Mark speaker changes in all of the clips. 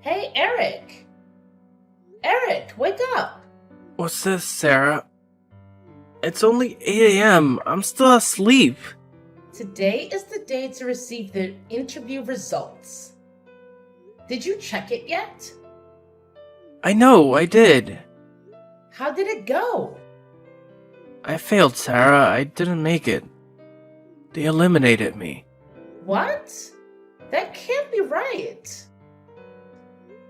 Speaker 1: Hey, Eric! Eric, wake up!
Speaker 2: What's this, Sarah? It's only 8 a.m. I'm still asleep.
Speaker 1: Today is the day to receive the interview results. Did you check it yet?
Speaker 2: I know, I did.
Speaker 1: How did it go?
Speaker 2: I failed, Sarah. I didn't make it. They eliminated me.
Speaker 1: What? That can't be right.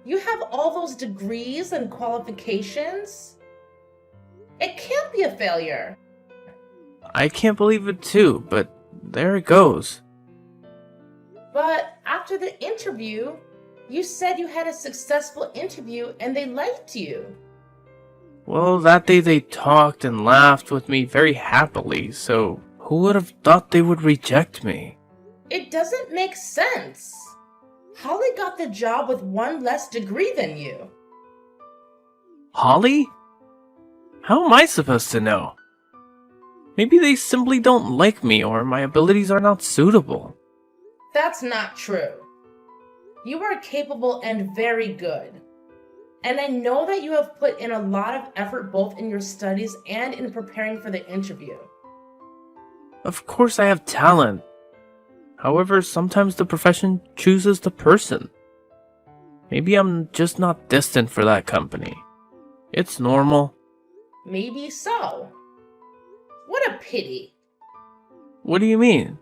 Speaker 1: You have all those degrees and qualifications? It can't be a failure.
Speaker 2: I can't believe it too, but there it goes.
Speaker 1: But after the interview, you said you had a successful interview and they liked you.
Speaker 2: Well, that day they talked and laughed with me very happily, so who would have thought they would reject me?
Speaker 1: It doesn't make sense. Holly got the job with one less degree than you.
Speaker 2: Holly? How am I supposed to know? Maybe they simply don't like me or my abilities are not suitable.
Speaker 1: That's not true. You are capable and very good. And I know that you have put in a lot of effort both in your studies and in preparing for the interview.
Speaker 2: Of course I have talent. However, sometimes the profession chooses the person. Maybe I'm just not destined for that company. It's normal.
Speaker 1: Maybe so. What a pity.
Speaker 2: What do you mean?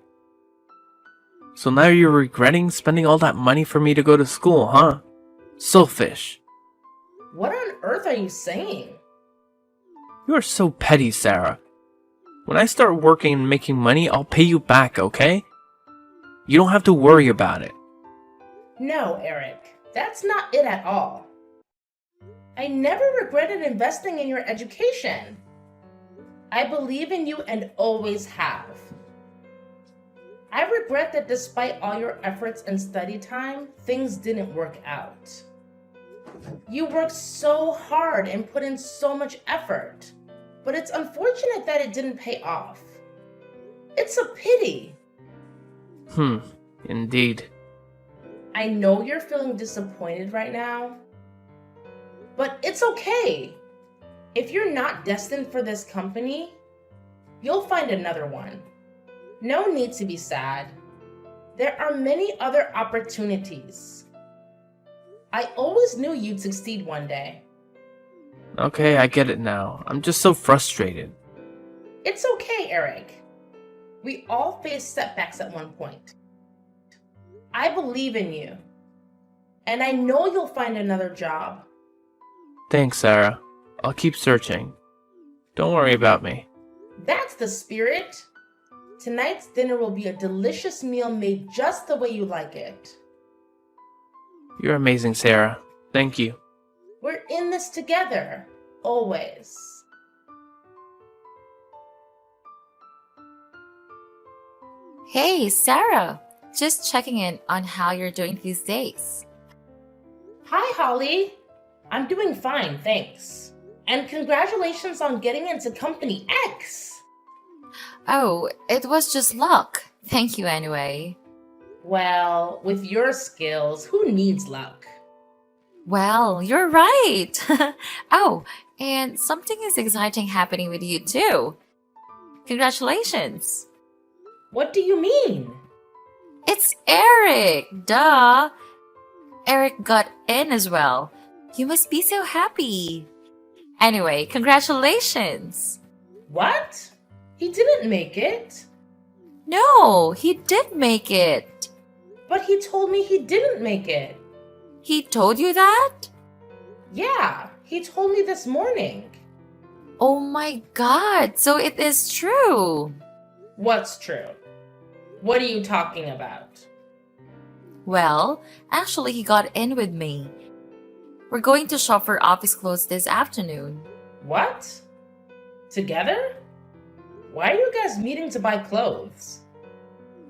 Speaker 2: So now you're regretting spending all that money for me to go to school, huh? Selfish.
Speaker 1: What on earth are you saying?
Speaker 2: You are so petty, Sarah. When I start working and making money, I'll pay you back, okay? You don't have to worry about it.
Speaker 1: No, Eric, that's not it at all. I never regretted investing in your education. I believe in you and always have. I regret that despite all your efforts and study time, things didn't work out. You worked so hard and put in so much effort, but it's unfortunate that it didn't pay off. It's a pity.
Speaker 2: Indeed.
Speaker 1: I know you're feeling disappointed right now, but it's okay. If you're not destined for this company, you'll find another one. No need to be sad. There are many other opportunities. I always knew you'd succeed one day.
Speaker 2: Okay, I get it now. I'm just so frustrated.
Speaker 1: It's okay, Eric. We all face setbacks at one point. I believe in you, and I know you'll find another job.
Speaker 2: Thanks, Sarah. I'll keep searching. Don't worry about me.
Speaker 1: That's the spirit. Tonight's dinner will be a delicious meal made just the way you like it.
Speaker 2: You're amazing, Sarah. Thank you.
Speaker 1: We're in this together, always.
Speaker 3: Hey, Sarah! Just checking in on how you're doing these days.
Speaker 1: Hi, Holly. I'm doing fine, thanks. And congratulations on getting into Company X.
Speaker 3: Oh, it was just luck. Thank you anyway.
Speaker 1: Well, with your skills, who needs luck?
Speaker 3: Well, you're right. Oh, and something is exciting happening with you too. Congratulations.
Speaker 1: What do you mean?
Speaker 3: It's Eric! Duh! Eric got in as well. You must be so happy. Anyway, congratulations!
Speaker 1: What? He didn't make it.
Speaker 3: No, he did make it.
Speaker 1: But he told me he didn't make it.
Speaker 3: He told you that?
Speaker 1: Yeah, he told me this morning.
Speaker 3: Oh my god, so it is true.
Speaker 1: What's true? What are you talking about?
Speaker 3: Well, actually, he got in with me. We're going to shop for office clothes this afternoon.
Speaker 1: What? Together? Why are you guys meeting to buy clothes?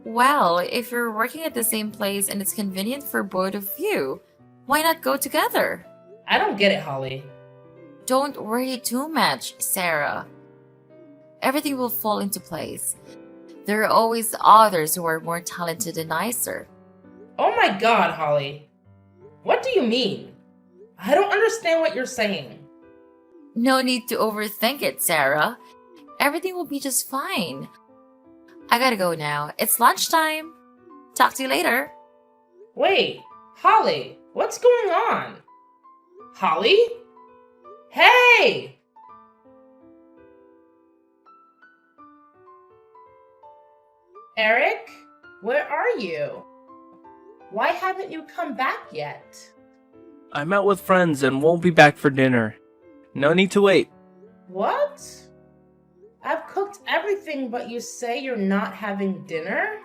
Speaker 3: Well, if you're working at the same place and it's convenient for both of you, why not go together?
Speaker 1: I don't get it, Holly.
Speaker 3: Don't worry too much, Sarah. Everything will fall into place. There are always others who are more talented and nicer.
Speaker 1: Oh my god, Holly. What do you mean? I don't understand what you're saying.
Speaker 3: No need to overthink it, Sarah. Everything will be just fine. I gotta go now. It's lunchtime. Talk to you later.
Speaker 1: Wait, Holly, what's going on? Holly? Hey! Eric, where are you? Why haven't you come back yet?
Speaker 2: I'm out with friends and won't be back for dinner. No need to wait.
Speaker 1: What? I've cooked everything, but you say you're not having dinner?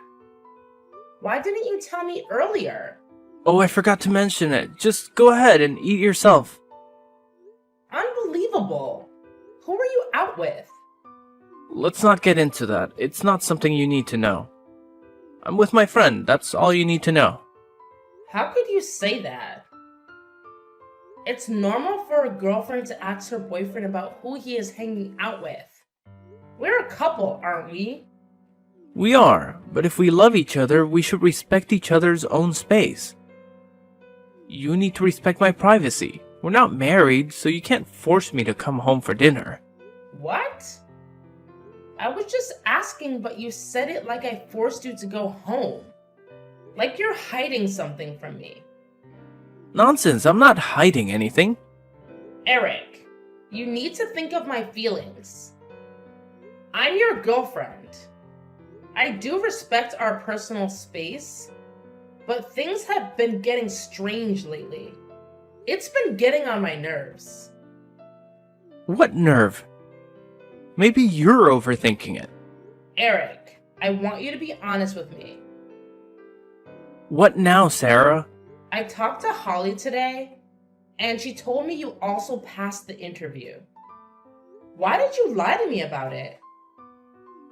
Speaker 1: Why didn't you tell me earlier?
Speaker 2: Oh, I forgot to mention it. Just go ahead and eat yourself.
Speaker 1: Unbelievable. Who are you out with?
Speaker 2: Let's not get into that. It's not something you need to know. I'm with my friend. That's all you need to know.
Speaker 1: How could you say that? It's normal for a girlfriend to ask her boyfriend about who he is hanging out with. We're a couple, aren't we?
Speaker 2: We are, but if we love each other, we should respect each other's own space. You need to respect my privacy. We're not married, so you can't force me to come home for dinner.
Speaker 1: What? I was just asking, but you said it like I forced you to go home. Like you're hiding something from me.
Speaker 2: Nonsense, I'm not hiding anything.
Speaker 1: Eric, you need to think of my feelings. I'm your girlfriend. I do respect our personal space, but things have been getting strange lately. It's been getting on my nerves.
Speaker 2: What nerve? Maybe you're overthinking it.
Speaker 1: Eric, I want you to be honest with me.
Speaker 2: What now, Sarah?
Speaker 1: I talked to Holly today, and she told me you also passed the interview. Why did you lie to me about it?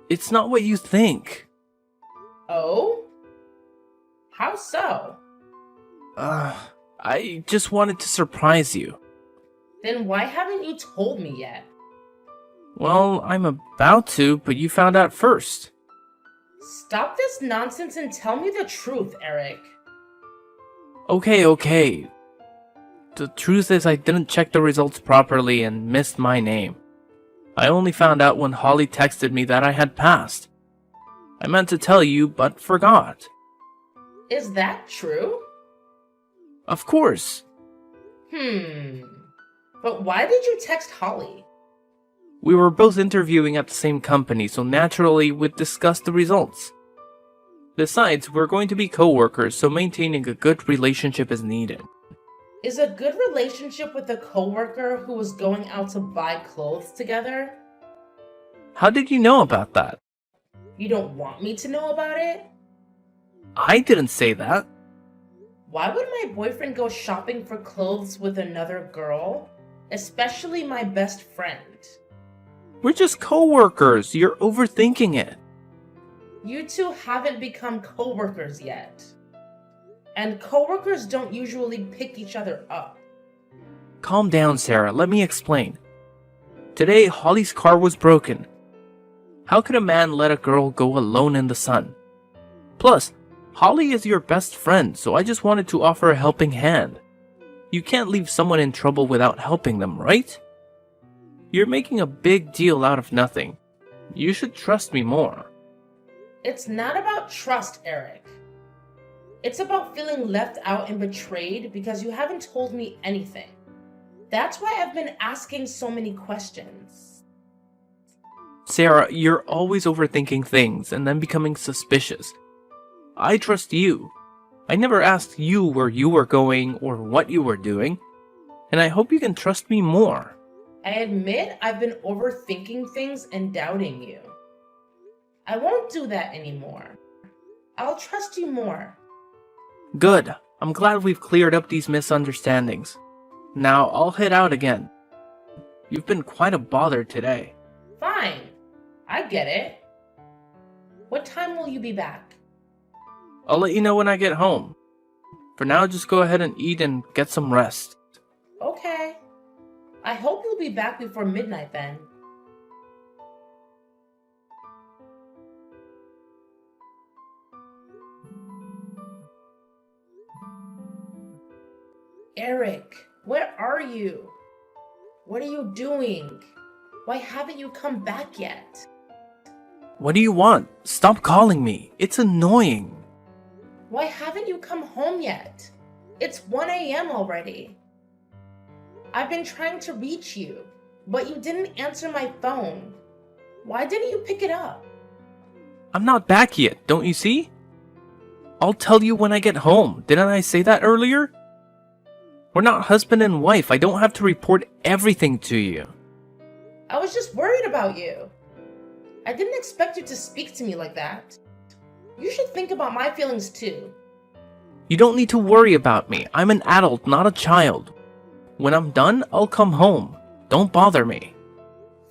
Speaker 2: It's not what you think.
Speaker 1: Oh? How so?
Speaker 2: I just wanted to surprise you.
Speaker 1: Then why haven't you told me yet?
Speaker 2: Well, I'm about to, but you found out first.
Speaker 1: Stop this nonsense and tell me the truth, Eric.
Speaker 2: Okay. The truth is I didn't check the results properly and missed my name. I only found out when Holly texted me that I had passed. I meant to tell you, but forgot.
Speaker 1: Is that true?
Speaker 2: Of course.
Speaker 1: But why did you text Holly?
Speaker 2: We were both interviewing at the same company, so naturally we'd discuss the results. Besides, we're going to be co-workers, so maintaining a good relationship is needed.
Speaker 1: Is a good relationship with a coworker who is going out to buy clothes together?
Speaker 2: How did you know about that?
Speaker 1: You don't want me to know about it?
Speaker 2: I didn't say that.
Speaker 1: Why would my boyfriend go shopping for clothes with another girl? Especially my best friend.
Speaker 2: We're just co-workers. You're overthinking it.
Speaker 1: You two haven't become coworkers yet. And coworkers don't usually pick each other up.
Speaker 2: Calm down, Sarah. Let me explain. Today, Holly's car was broken. How could a man let a girl go alone in the sun? Plus, Holly is your best friend, so I just wanted to offer a helping hand. You can't leave someone in trouble without helping them, right? You're making a big deal out of nothing. You should trust me more.
Speaker 1: It's not about trust, Eric. It's about feeling left out and betrayed because you haven't told me anything. That's why I've been asking so many questions.
Speaker 2: Sarah, you're always overthinking things and then becoming suspicious. I trust you. I never asked you where you were going or what you were doing, and I hope you can trust me more.
Speaker 1: I admit I've been overthinking things and doubting you. I won't do that anymore. I'll trust you more.
Speaker 2: Good. I'm glad we've cleared up these misunderstandings. Now I'll head out again. You've been quite a bother today.
Speaker 1: Fine. I get it. What time will you be back?
Speaker 2: I'll let you know when I get home. For now, just go ahead and eat and get some rest.
Speaker 1: Okay. I hope you'll be back before midnight then. Eric, where are you? What are you doing? Why haven't you come back yet?
Speaker 2: What do you want? Stop calling me. It's annoying.
Speaker 1: Why haven't you come home yet? It's 1 a.m. already. I've been trying to reach you, but you didn't answer my phone. Why didn't you pick it up?
Speaker 2: I'm not back yet, don't you see? I'll tell you when I get home. Didn't I say that earlier? We're not husband and wife. I don't have to report everything to you.
Speaker 1: I was just worried about you. I didn't expect you to speak to me like that. You should think about my feelings too.
Speaker 2: You don't need to worry about me. I'm an adult, not a child. When I'm done, I'll come home. Don't bother me.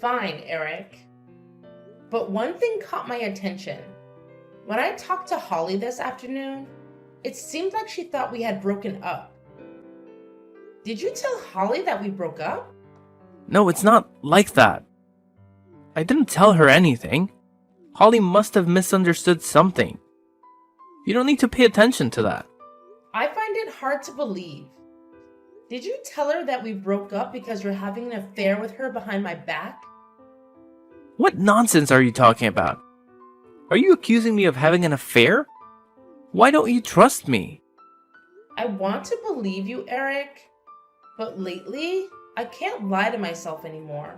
Speaker 1: Fine, Eric. But one thing caught my attention. When I talked to Holly this afternoon, it seemed like she thought we had broken up. Did you tell Holly that we broke up?
Speaker 2: No, it's not like that. I didn't tell her anything. Holly must have misunderstood something. You don't need to pay attention to that.
Speaker 1: I find it hard to believe. Did you tell her that we broke up because you're having an affair with her behind my back?
Speaker 2: What nonsense are you talking about? Are you accusing me of having an affair? Why don't you trust me?
Speaker 1: I want to believe you, Eric, but lately, I can't lie to myself anymore.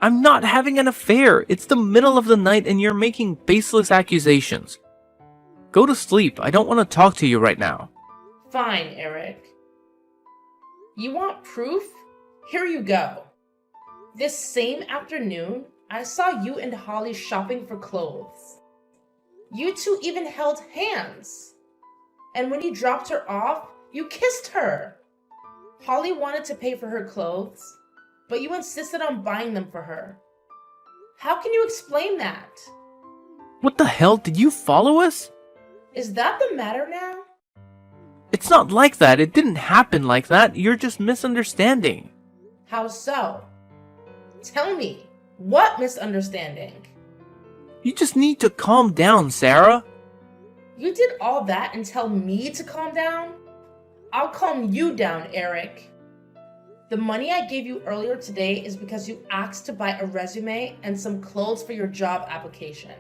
Speaker 2: I'm not having an affair. It's the middle of the night and you're making baseless accusations. Go to sleep. I don't want to talk to you right now.
Speaker 1: Fine, Eric. You want proof? Here you go. This same afternoon, I saw you and Holly shopping for clothes. You two even held hands. And when you dropped her off, you kissed her. Holly wanted to pay for her clothes, but you insisted on buying them for her. How can you explain that?
Speaker 2: What the hell? Did you follow us?
Speaker 1: Is that the matter now?
Speaker 2: It's not like that. It didn't happen like that. You're just misunderstanding.
Speaker 1: How so? Tell me, what misunderstanding?
Speaker 2: You just need to calm down, Sarah.
Speaker 1: You did all that and tell me to calm down? I'll calm you down, Eric. The money I gave you earlier today is because you asked to buy a resume and some clothes for your job application.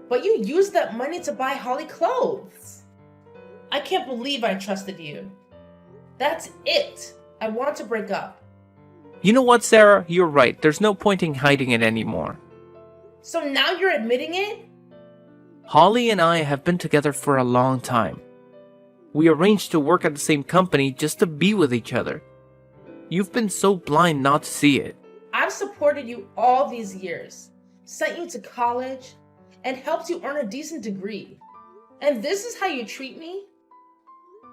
Speaker 1: But you used that money to buy Holly clothes. I can't believe I trusted you. That's it. I want to break up.
Speaker 2: You know what, Sarah? You're right. There's no point in hiding it anymore.
Speaker 1: So now you're admitting it?
Speaker 2: Holly and I have been together for a long time. We arranged to work at the same company just to be with each other. You've been so blind not to see it.
Speaker 1: I've supported you all these years, sent you to college, and helped you earn a decent degree. And this is how you treat me?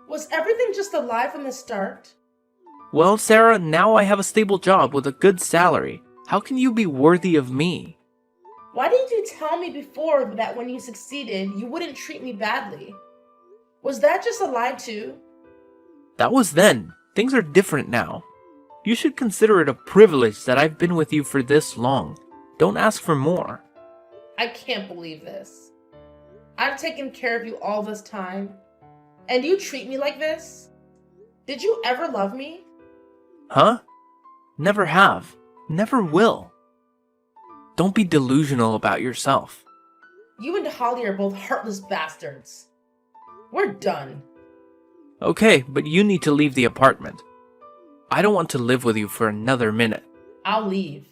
Speaker 1: Was everything just a lie from the start?
Speaker 2: Well, Sarah, now I have a stable job with a good salary. How can you be worthy of me?
Speaker 1: Why didn't you tell me before that when you succeeded, you wouldn't treat me badly? Was that just a lie too?
Speaker 2: That was then. Things are different now. You should consider it a privilege that I've been with you for this long. Don't ask for more.
Speaker 1: I can't believe this. I've taken care of you all this time, and you treat me like this? Did you ever love me?
Speaker 2: Huh? Never have. Never will. Don't be delusional about yourself.
Speaker 1: You and Holly are both heartless bastards. We're done.
Speaker 2: Okay, but you need to leave the apartment. I don't want to live with you for another minute.
Speaker 1: I'll leave,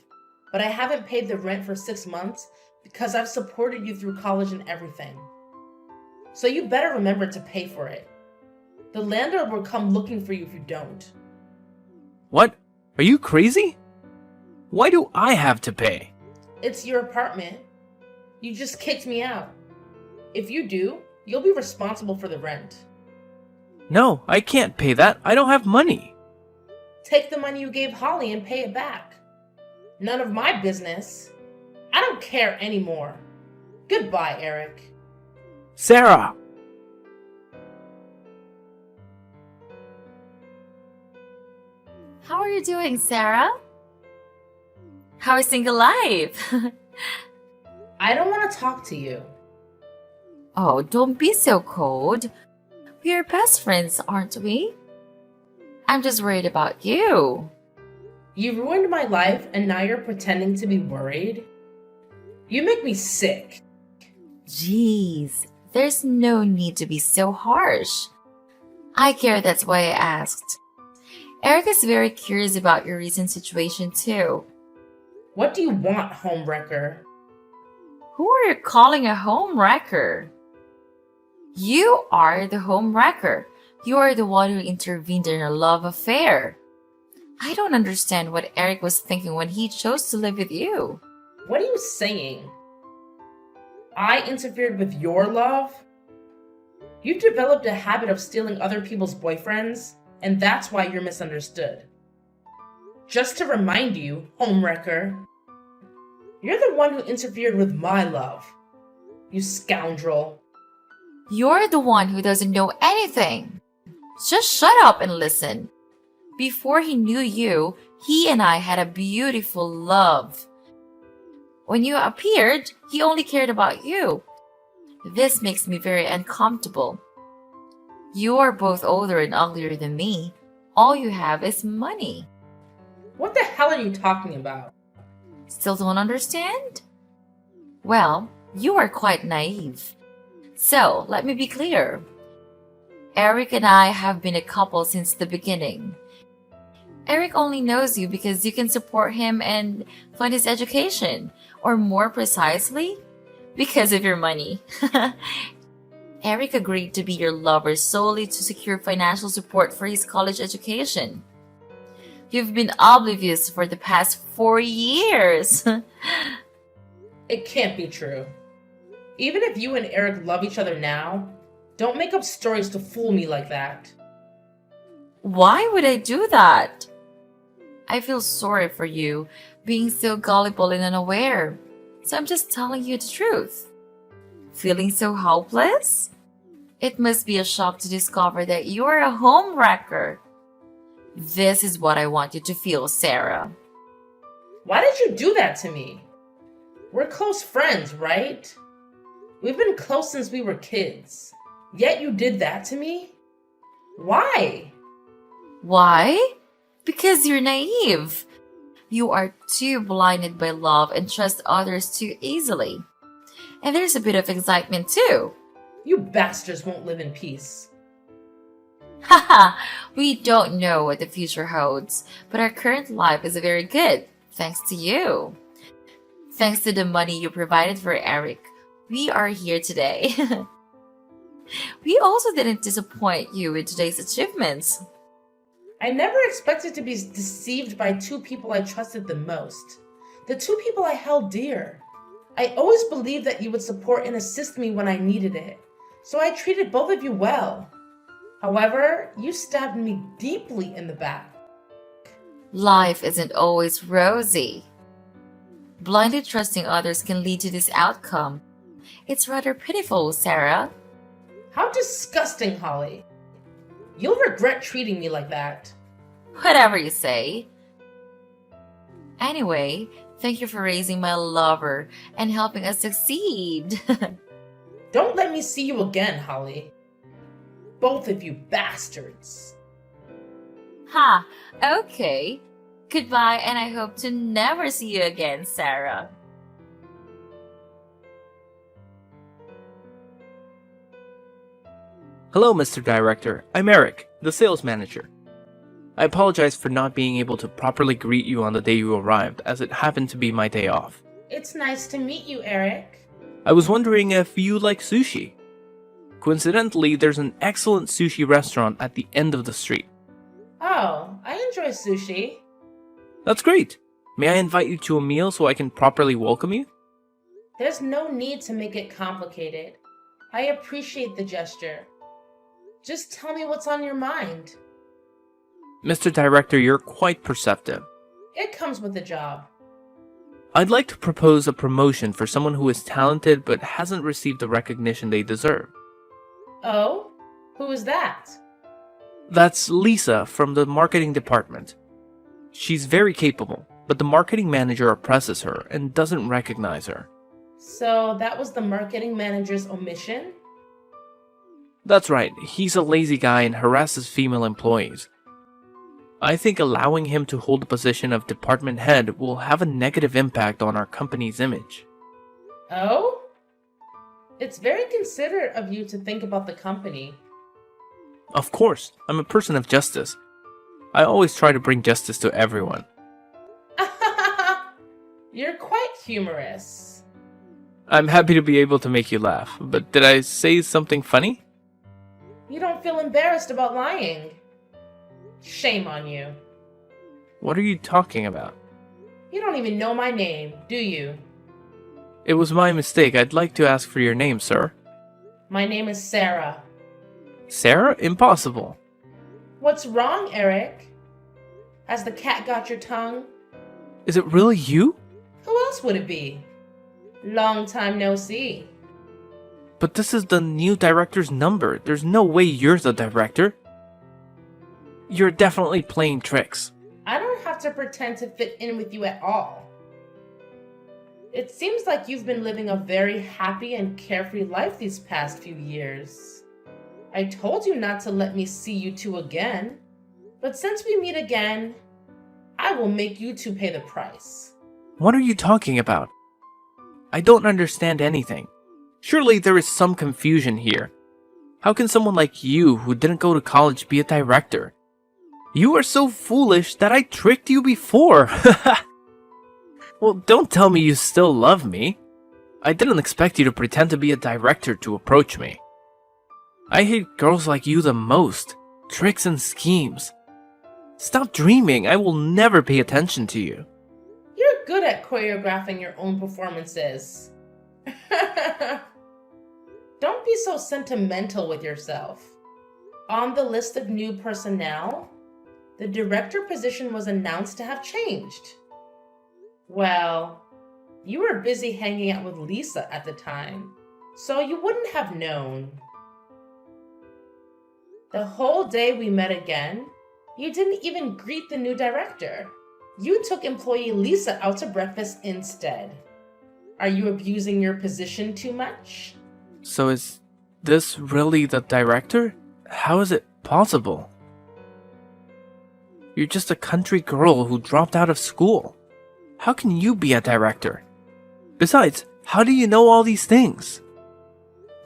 Speaker 1: but I haven't paid the rent for 6 months because I've supported you through college and everything. So you better remember to pay for it. The landlord will come looking for you if you don't.
Speaker 2: What? Are you crazy? Why do I have to pay?
Speaker 1: It's your apartment. You just kicked me out. If you do, you'll be responsible for the rent.
Speaker 2: No, I can't pay that. I don't have money.
Speaker 1: Take the money you gave Holly and pay it back. None of my business. I don't care anymore. Goodbye, Eric.
Speaker 2: Sarah!
Speaker 3: How are you doing, Sarah? How is single life?
Speaker 1: I don't want to talk to you.
Speaker 3: Oh, don't be so cold. We are best friends, aren't we? I'm just worried about you.
Speaker 1: You ruined my life and now you're pretending to be worried? You make me sick.
Speaker 3: Jeez, there's no need to be so harsh. I care, that's why I asked. Eric is very curious about your recent situation too.
Speaker 1: What do you want, homewrecker?
Speaker 3: Who are you calling a home wrecker? You are the home wrecker. You are the one who intervened in your love affair. I don't understand what Eric was thinking when he chose to live with you.
Speaker 1: What are you saying? I interfered with your love? You've developed a habit of stealing other people's boyfriends, and that's why you're misunderstood. Just to remind you, homewrecker, you're the one who interfered with my love. You scoundrel.
Speaker 3: You're the one who doesn't know anything. Just shut up and listen. Before he knew you, he and I had a beautiful love. When you appeared, he only cared about you. This makes me very uncomfortable. You are both older and uglier than me. All you have is money.
Speaker 1: What the hell are you talking about?
Speaker 3: Still don't understand? Well, you are quite naive. So, let me be clear. Eric and I have been a couple since the beginning. Eric only knows you because you can support him and fund his education, or more precisely, because of your money. Eric agreed to be your lover solely to secure financial support for his college education. You've been oblivious for the past 4 years.
Speaker 1: It can't be true. Even if you and Eric love each other now, don't make up stories to fool me like that.
Speaker 3: Why would I do that? I feel sorry for you being so gullible and unaware. So I'm just telling you the truth. Feeling so hopeless? It must be a shock to discover that you're a home wrecker. This is what I want you to feel, Sarah.
Speaker 1: Why did you do that to me? We're close friends, right? We've been close since we were kids. Yet you did that to me? Why?
Speaker 3: Why? Because you're naive. You are too blinded by love and trust others too easily. And there's a bit of excitement too.
Speaker 1: You bastards won't live in peace.
Speaker 3: Haha, we don't know what the future holds, but our current life is very good, thanks to you. Thanks to the money you provided for Eric, we are here today. We also didn't disappoint you with today's achievements.
Speaker 1: I never expected to be deceived by two people I trusted the most. The two people I held dear. I always believed that you would support and assist me when I needed it, so I treated both of you well. However, you stabbed me deeply in the back.
Speaker 3: Life isn't always rosy. Blindly trusting others can lead to this outcome. It's rather pitiful, Sarah.
Speaker 1: How disgusting, Holly. You'll regret treating me like that.
Speaker 3: Whatever you say. Anyway, thank you for raising my lover and helping us succeed.
Speaker 1: Don't let me see you again, Holly. Both of you bastards.
Speaker 3: Ha, okay. Goodbye, and I hope to never see you again, Sarah.
Speaker 2: Hello, Mr. Director. I'm Eric, the sales manager. I apologize for not being able to properly greet you on the day you arrived, as it happened to be my day off.
Speaker 1: It's nice to meet you, Eric.
Speaker 2: I was wondering if you like sushi. Coincidentally, there's an excellent sushi restaurant at the end of the street.
Speaker 1: Oh, I enjoy sushi.
Speaker 2: That's great. May I invite you to a meal so I can properly welcome you?
Speaker 1: There's no need to make it complicated. I appreciate the gesture. Just tell me what's on your mind.
Speaker 2: Mr. Director, you're quite perceptive.
Speaker 1: It comes with the job.
Speaker 2: I'd like to propose a promotion for someone who is talented but hasn't received the recognition they deserve.
Speaker 1: Oh? Who is that?
Speaker 2: That's Lisa from the marketing department. She's very capable, but the marketing manager oppresses her and doesn't recognize her.
Speaker 1: So that was the marketing manager's omission?
Speaker 2: That's right, he's a lazy guy and harasses female employees. I think allowing him to hold the position of department head will have a negative impact on our company's image.
Speaker 1: Oh? It's very considerate of you to think about the company.
Speaker 2: Of course, I'm a person of justice. I always try to bring justice to everyone.
Speaker 1: You're quite humorous.
Speaker 2: I'm happy to be able to make you laugh, but did I say something funny?
Speaker 1: You don't feel embarrassed about lying. Shame on you.
Speaker 2: What are you talking about?
Speaker 1: You don't even know my name, do you?
Speaker 2: It was my mistake. I'd like to ask for your name, sir.
Speaker 1: My name is Sarah.
Speaker 2: Sarah? Impossible.
Speaker 1: What's wrong, Eric? Has the cat got your tongue?
Speaker 2: Is it really you?
Speaker 1: Who else would it be? Long time no see.
Speaker 2: But this is the new director's number. There's no way you're the director. You're definitely playing tricks.
Speaker 1: I don't have to pretend to fit in with you at all. It seems like you've been living a very happy and carefree life these past few years. I told you not to let me see you two again, but since we meet again, I will make you two pay the price.
Speaker 2: What are you talking about? I don't understand anything. Surely there is some confusion here. How can someone like you, who didn't go to college, be a director? You are so foolish that I tricked you before. Well, don't tell me you still love me. I didn't expect you to pretend to be a director to approach me. I hate girls like you the most. Tricks and schemes. Stop dreaming. I will never pay attention to you.
Speaker 1: You're good at choreographing your own performances. Don't be so sentimental with yourself. On the list of new personnel, the director position was announced to have changed. Well, you were busy hanging out with Lisa at the time, so you wouldn't have known. The whole day we met again, you didn't even greet the new director. You took employee Lisa out to breakfast instead. Are you abusing your position too much?
Speaker 2: So is this really the director? How is it possible? You're just a country girl who dropped out of school. How can you be a director? Besides, how do you know all these things?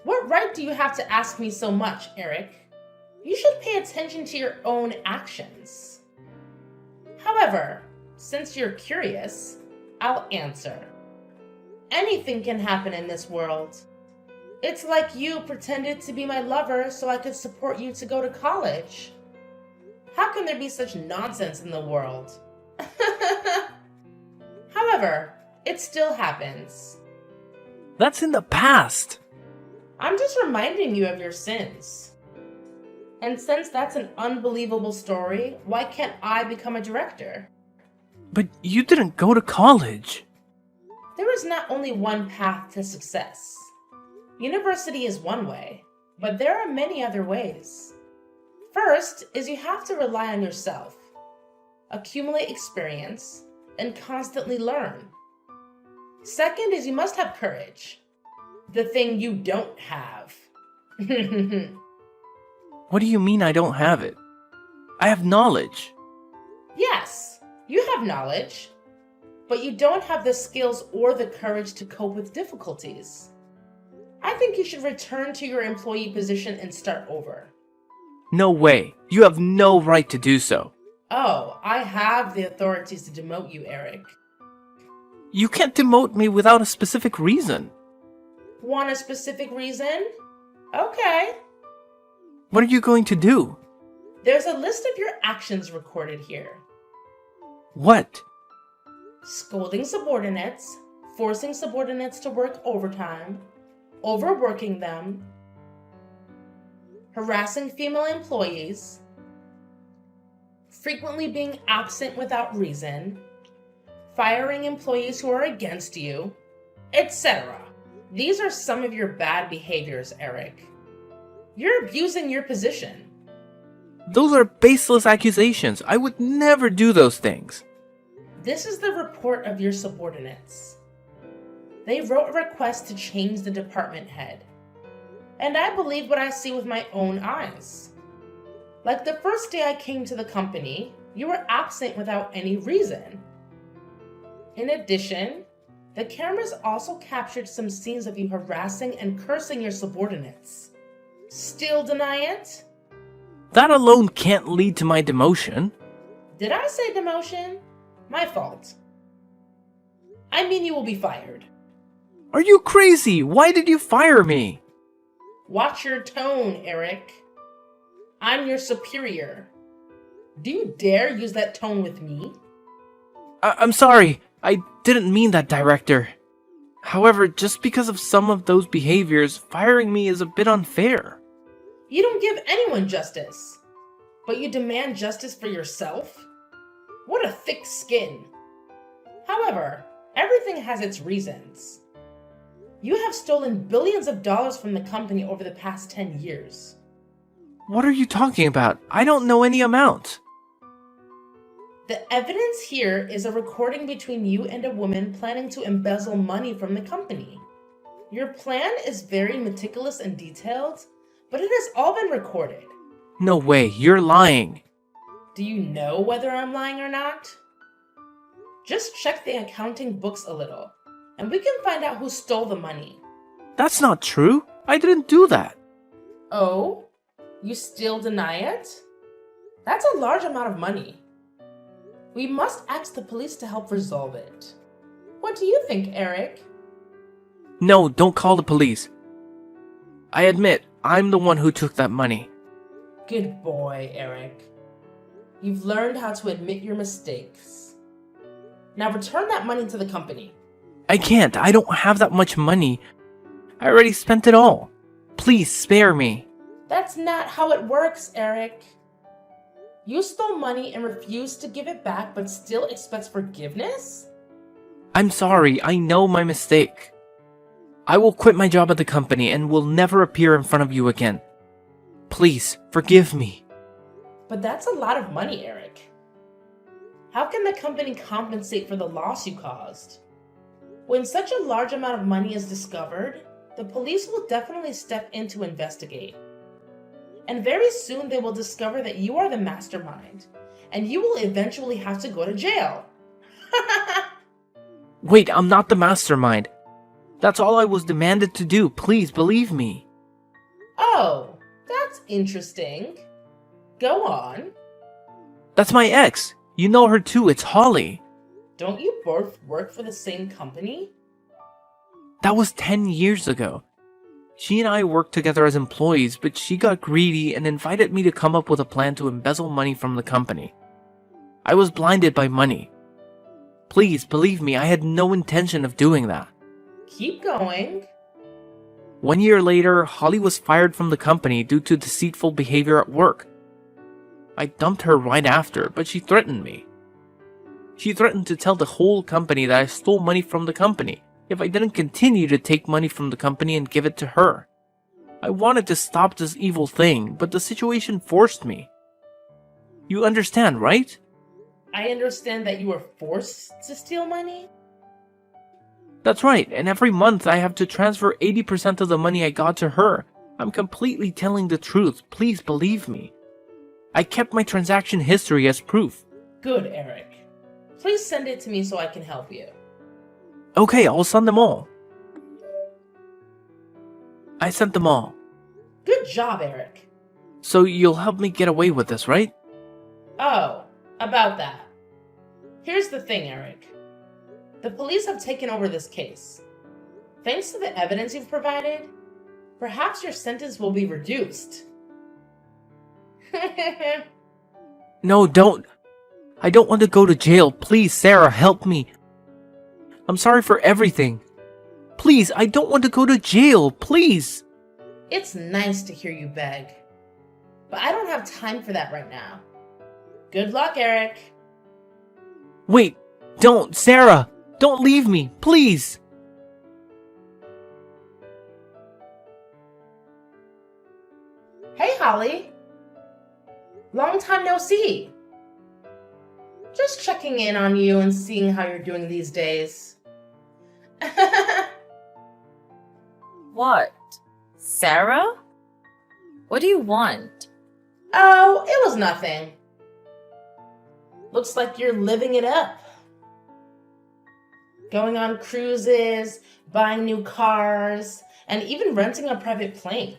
Speaker 1: What right do you have to ask me so much, Eric? You should pay attention to your own actions. However, since you're curious, I'll answer. Anything can happen in this world. It's like you pretended to be my lover so I could support you to go to college. How can there be such nonsense in the world? However, it still happens.
Speaker 2: That's in the past.
Speaker 1: I'm just reminding you of your sins. And since that's an unbelievable story, why can't I become a director?
Speaker 2: But you didn't go to college.
Speaker 1: There is not only one path to success. University is one way, but there are many other ways. First is you have to rely on yourself, accumulate experience, and constantly learn. Second is you must have courage, the thing you don't have.
Speaker 2: What do you mean I don't have it? I have knowledge.
Speaker 1: Yes, you have knowledge, but you don't have the skills or the courage to cope with difficulties. I think you should return to your employee position and start over.
Speaker 2: No way. You have no right to do so.
Speaker 1: Oh, I have the authorities to demote you, Eric.
Speaker 2: You can't demote me without a specific reason.
Speaker 1: Want a specific reason? Okay.
Speaker 2: What are you going to do?
Speaker 1: There's a list of your actions recorded here.
Speaker 2: What?
Speaker 1: Scolding subordinates, forcing subordinates to work overtime, overworking them, harassing female employees, frequently being absent without reason, firing employees who are against you, etc. These are some of your bad behaviors, Eric. You're abusing your position.
Speaker 2: Those are baseless accusations. I would never do those things.
Speaker 1: This is the report of your subordinates. They wrote a request to change the department head. And I believe what I see with my own eyes. Like the first day I came to the company, you were absent without any reason. In addition, the cameras also captured some scenes of you harassing and cursing your subordinates. Still deny it?
Speaker 2: That alone can't lead to my demotion.
Speaker 1: Did I say demotion? My fault. I mean, you will be fired.
Speaker 2: Are you crazy? Why did you fire me?
Speaker 1: Watch your tone, Eric. I'm your superior. Do you dare use that tone with me?
Speaker 2: I'm sorry. I didn't mean that, Director. However, just because of some of those behaviors, firing me is a bit unfair.
Speaker 1: You don't give anyone justice, but you demand justice for yourself? What a thick skin. However, everything has its reasons. You have stolen billions of dollars from the company over the past 10 years.
Speaker 2: What are you talking about? I don't know any amount.
Speaker 1: The evidence here is a recording between you and a woman planning to embezzle money from the company. Your plan is very meticulous and detailed, but it has all been recorded.
Speaker 2: No way, you're lying.
Speaker 1: Do you know whether I'm lying or not? Just check the accounting books a little, and we can find out who stole the money.
Speaker 2: That's not true. I didn't do that.
Speaker 1: Oh? You still deny it? That's a large amount of money. We must ask the police to help resolve it. What do you think, Eric?
Speaker 2: No, don't call the police. I admit, I'm the one who took that money.
Speaker 1: Good boy, Eric. You've learned how to admit your mistakes. Now return that money to the company.
Speaker 2: I can't. I don't have that much money. I already spent it all. Please spare me.
Speaker 1: That's not how it works, Eric. You stole money and refused to give it back but still expects forgiveness?
Speaker 2: I'm sorry. I know my mistake. I will quit my job at the company and will never appear in front of you again. Please, forgive me.
Speaker 1: But that's a lot of money, Eric. How can the company compensate for the loss you caused? When such a large amount of money is discovered, the police will definitely step in to investigate. And very soon they will discover that you are the mastermind, and you will eventually have to go to jail.
Speaker 2: Wait, I'm not the mastermind. That's all I was demanded to do. Please believe me.
Speaker 1: Oh, that's interesting. Go on.
Speaker 2: That's my ex. You know her too. It's Holly.
Speaker 1: Don't you both work for the same company?
Speaker 2: That was 10 years ago. She and I worked together as employees, but she got greedy and invited me to come up with a plan to embezzle money from the company. I was blinded by money. Please believe me, I had no intention of doing that.
Speaker 1: Keep going.
Speaker 2: 1 year later, Holly was fired from the company due to deceitful behavior at work. I dumped her right after, but she threatened me. She threatened to tell the whole company that I stole money from the company if I didn't continue to take money from the company and give it to her. I wanted to stop this evil thing, but the situation forced me. You understand, right?
Speaker 1: I understand that you were forced to steal money?
Speaker 2: That's right, and every month I have to transfer 80% of the money I got to her. I'm completely telling the truth, please believe me. I kept my transaction history as proof.
Speaker 1: Good, Eric. Please send it to me so I can help you.
Speaker 2: Okay, I'll send them all. I sent them all.
Speaker 1: Good job, Eric.
Speaker 2: So you'll help me get away with this, right?
Speaker 1: Oh, about that. Here's the thing, Eric. The police have taken over this case. Thanks to the evidence you've provided, perhaps your sentence will be reduced.
Speaker 2: No, don't. I don't want to go to jail. Please, Sarah, help me. I'm sorry for everything. Please, I don't want to go to jail. Please.
Speaker 1: It's nice to hear you beg, but I don't have time for that right now. Good luck, Eric.
Speaker 2: Wait, don't, Sarah. Don't leave me, please.
Speaker 1: Hey, Holly. Long time no see. Just checking in on you and seeing how you're doing these days.
Speaker 3: What? Sarah? What do you want?
Speaker 1: Oh, it was nothing. Looks like you're living it up. Going on cruises, buying new cars, and even renting a private plane.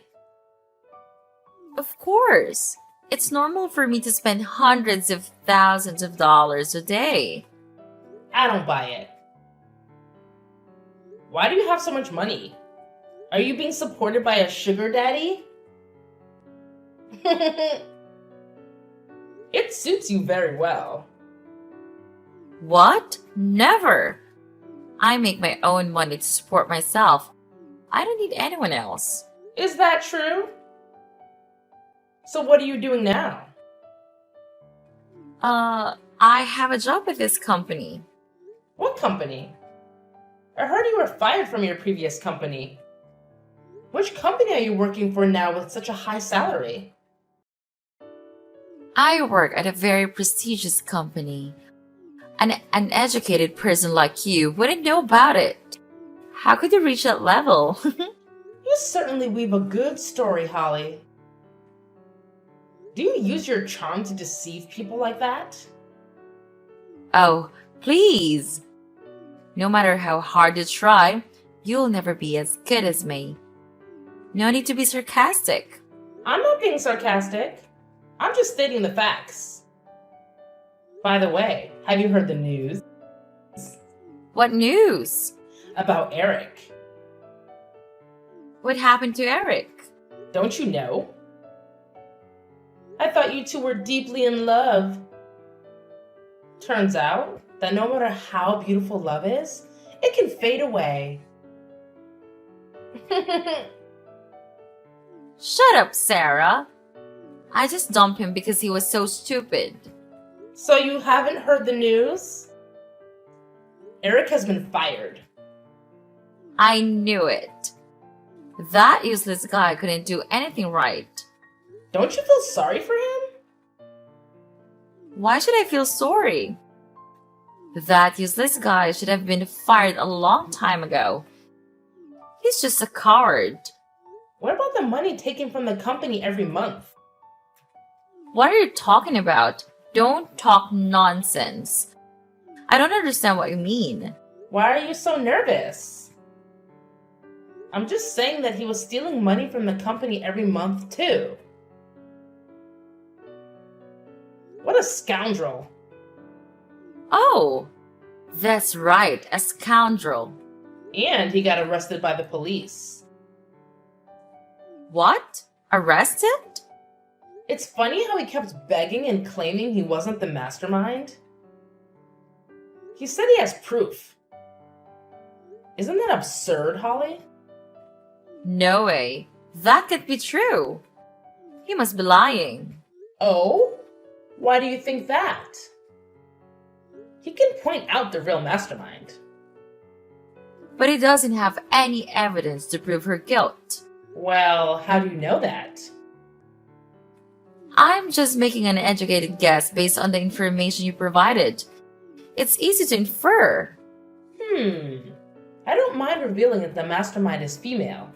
Speaker 3: Of course. It's normal for me to spend hundreds of thousands of dollars a day.
Speaker 1: I don't buy it. Why do you have so much money? Are you being supported by a sugar daddy? It suits you very well.
Speaker 3: What? Never. I make my own money to support myself. I don't need anyone else.
Speaker 1: Is that true? So what are you doing now?
Speaker 3: I have a job with this company.
Speaker 1: What company? I heard you were fired from your previous company. Which company are you working for now with such a high salary?
Speaker 3: I work at a very prestigious company. An educated person like you wouldn't know about it. How could you reach that level?
Speaker 1: You certainly weave a good story, Holly. Do you use your charm to deceive people like that?
Speaker 3: Oh, please. No matter how hard you try, you'll never be as good as me. No need to be sarcastic.
Speaker 1: I'm not being sarcastic. I'm just stating the facts. By the way, have you heard the news
Speaker 3: What news?
Speaker 1: about Eric?
Speaker 3: What happened to Eric?
Speaker 1: Don't you know? I thought you two were deeply in love. Turns out that no matter how beautiful love is, it can fade away.
Speaker 3: Shut up, Sarah. I just dumped him because he was so stupid.
Speaker 1: So you haven't heard the news? Eric has been fired.
Speaker 3: I knew it. That useless guy couldn't do anything right.
Speaker 1: Don't you feel sorry for him?
Speaker 3: Why should I feel sorry? That useless guy should have been fired a long time ago. He's just a coward.
Speaker 1: What about the money taken from the company every month?
Speaker 3: What are you talking about? Don't talk nonsense. I don't understand what you mean.
Speaker 1: Why are you so nervous? I'm just saying that he was stealing money from the company every month, too. What a scoundrel.
Speaker 3: Oh, that's right, a scoundrel.
Speaker 1: And he got arrested by the police.
Speaker 3: What? Arrested?
Speaker 1: It's funny how he kept begging and claiming he wasn't the mastermind. He said he has proof. Isn't that absurd, Holly?
Speaker 3: No way. That could be true. He must be lying.
Speaker 1: Oh? Why do you think that? He can point out the real mastermind.
Speaker 3: But he doesn't have any evidence to prove her guilt.
Speaker 1: Well, how do you know that?
Speaker 3: I'm just making an educated guess based on the information you provided. It's easy to infer.
Speaker 1: I don't mind revealing that the mastermind is female.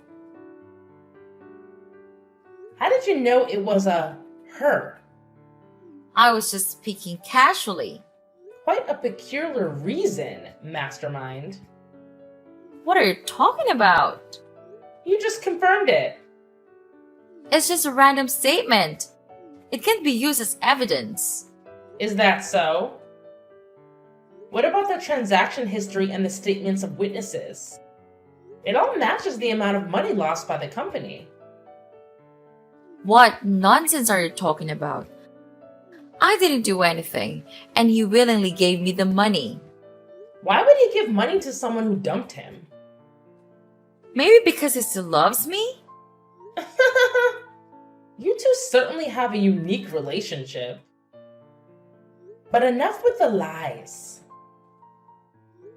Speaker 1: How did you know it was a her?
Speaker 3: I was just speaking casually.
Speaker 1: Quite a peculiar reason, mastermind.
Speaker 3: What are you talking about?
Speaker 1: You just confirmed it.
Speaker 3: It's just a random statement. It can't be used as evidence.
Speaker 1: Is that so? What about the transaction history and the statements of witnesses? It all matches the amount of money lost by the company.
Speaker 3: What nonsense are you talking about? I didn't do anything, and he willingly gave me the money.
Speaker 1: Why would he give money to someone who dumped him?
Speaker 3: Maybe because he still loves me?
Speaker 1: You two certainly have a unique relationship. But enough with the lies.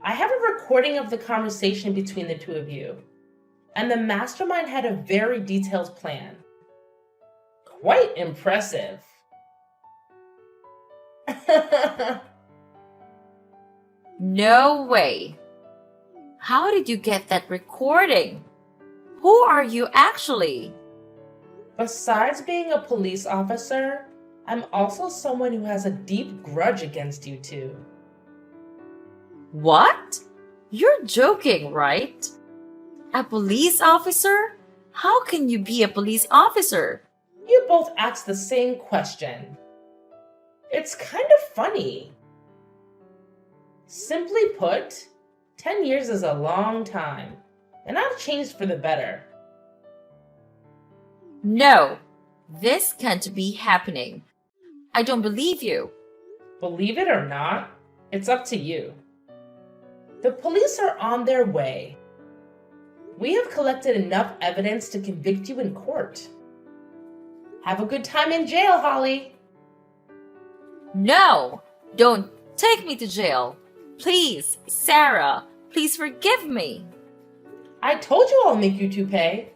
Speaker 1: I have a recording of the conversation between the two of you, and the mastermind had a very detailed plan. Quite impressive.
Speaker 3: No way. How did you get that recording? Who are you actually?
Speaker 1: Besides being a police officer, I'm also someone who has a deep grudge against you two.
Speaker 3: What? You're joking, right? A police officer? How can you be a police officer?
Speaker 1: You both asked the same question. It's kind of funny. Simply put, 10 years is a long time, and I've changed for the better.
Speaker 3: No, this can't be happening. I don't believe you.
Speaker 1: Believe it or not, it's up to you. The police are on their way. We have collected enough evidence to convict you in court. Have a good time in jail, Holly.
Speaker 3: No, don't take me to jail. Please, Sarah, please forgive me.
Speaker 1: I told you I'll make you two pay.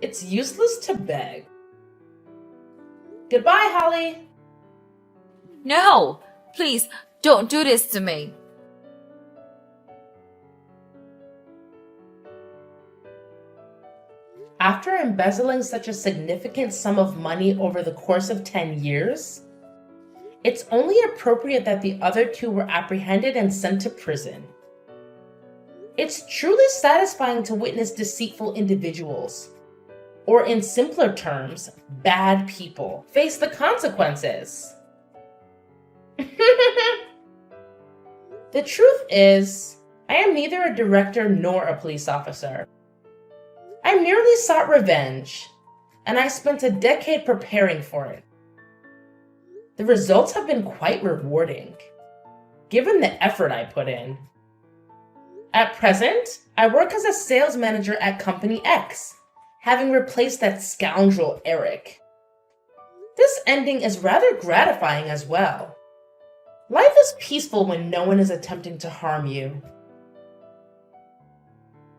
Speaker 1: It's useless to beg. Goodbye, Holly.
Speaker 3: No, please don't do this to me.
Speaker 1: After embezzling such a significant sum of money over the course of 10 years, it's only appropriate that the other two were apprehended and sent to prison. It's truly satisfying to witness deceitful individuals, or in simpler terms, bad people, face the consequences. The truth is, I am neither a director nor a police officer. I merely sought revenge, and I spent a decade preparing for it. The results have been quite rewarding, given the effort I put in. At present, I work as a sales manager at Company X, having replaced that scoundrel Eric. This ending is rather gratifying as well. Life is peaceful when no one is attempting to harm you.